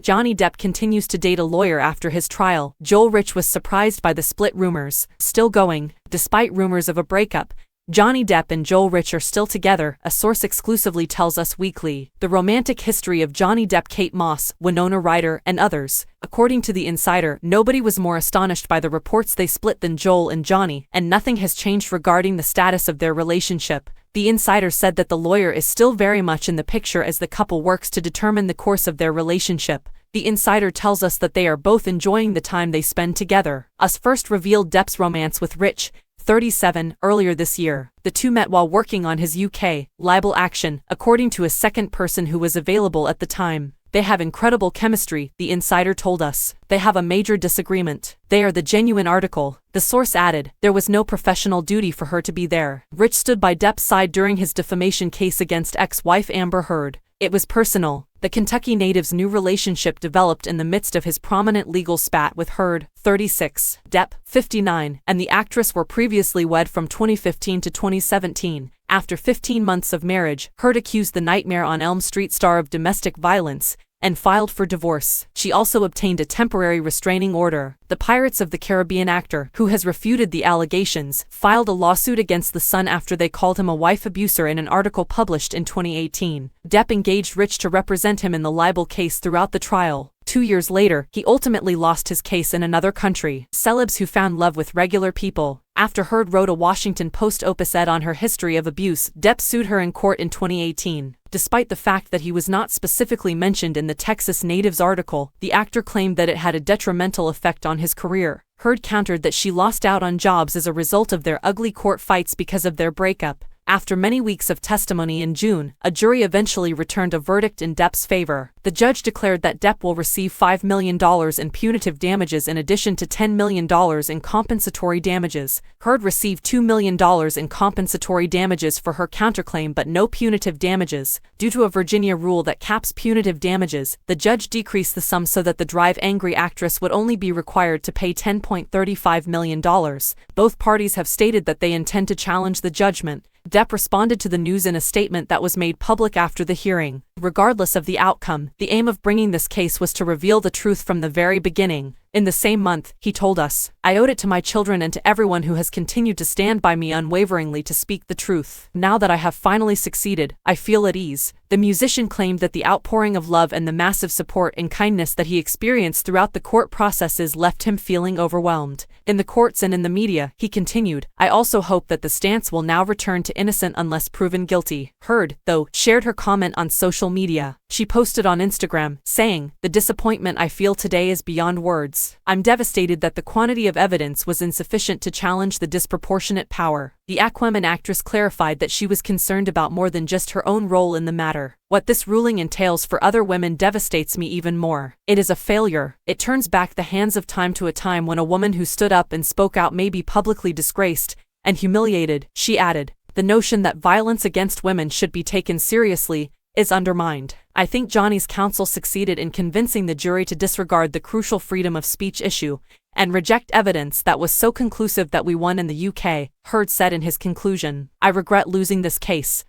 Johnny Depp continues to date a lawyer after his trial. Joel Rich was surprised by the split rumors, still going. Despite rumors of a breakup, Johnny Depp and Joel Rich are still together, a source exclusively tells Us Weekly. The romantic history of Johnny Depp, Kate Moss, Winona Ryder, and others. According to The Insider, nobody was more astonished by the reports they split than Joel and Johnny, and nothing has changed regarding the status of their relationship. The Insider said that the lawyer is still very much in the picture as the couple works to determine the course of their relationship. The Insider tells us that they are both enjoying the time they spend together. Us first revealed Depp's romance with Rich, 37, earlier this year. The two met while working on his UK libel action, according to a second person who was available at the time. They have incredible chemistry, The Insider told us. They have a major disagreement. They are the genuine article. The source added, there was no professional duty for her to be there. Rich stood by Depp's side during his defamation case against ex-wife Amber Heard. It was personal. The Kentucky native's new relationship developed in the midst of his prominent legal spat with Heard, 36, Depp, 59, and the actress were previously wed from 2015 to 2017. After 15 months of marriage, Heard accused the Nightmare on Elm Street star of domestic violence and filed for divorce. She also obtained a temporary restraining order. The Pirates of the Caribbean actor, who has refuted the allegations, filed a lawsuit against The Sun after they called him a wife abuser in an article published in 2018. Depp engaged Rich to represent him in the libel case throughout the trial. 2 years later, he ultimately lost his case in another country. Celebs who found love with regular people. After Heard wrote a Washington Post op-ed on her history of abuse, Depp sued her in court in 2018. Despite the fact that he was not specifically mentioned in the Texas native's article, the actor claimed that it had a detrimental effect on his career. Heard countered that she lost out on jobs as a result of their ugly court fights because of their breakup. After many weeks of testimony in June, a jury eventually returned a verdict in Depp's favor. The judge declared that Depp will receive $5 million in punitive damages in addition to $10 million in compensatory damages. Heard received $2 million in compensatory damages for her counterclaim but no punitive damages. Due to a Virginia rule that caps punitive damages, the judge decreased the sum so that the drive-angry actress would only be required to pay $10.35 million. Both parties have stated that they intend to challenge the judgment. Depp responded to the news in a statement that was made public after the hearing. Regardless of the outcome, the aim of bringing this case was to reveal the truth from the very beginning. In the same month, he told us, I owed it to my children and to everyone who has continued to stand by me unwaveringly to speak the truth. Now that I have finally succeeded, I feel at ease. The musician claimed that the outpouring of love and the massive support and kindness that he experienced throughout the court processes left him feeling overwhelmed. In the courts and in the media, he continued, I also hope that the stance will now return to innocent unless proven guilty. Heard, though, shared her comment on social media. She posted on Instagram, saying, the disappointment I feel today is beyond words. I'm devastated that the quantity of evidence was insufficient to challenge the disproportionate power. The Aquaman actress clarified that she was concerned about more than just her own role in the matter. What this ruling entails for other women devastates me even more. It is a failure. It turns back the hands of time to a time when a woman who stood up and spoke out may be publicly disgraced and humiliated, she added. The notion that violence against women should be taken seriously is undermined. I think Johnny's counsel succeeded in convincing the jury to disregard the crucial freedom of speech issue and reject evidence that was so conclusive that we won in the UK, Heard said in his conclusion. I regret losing this case,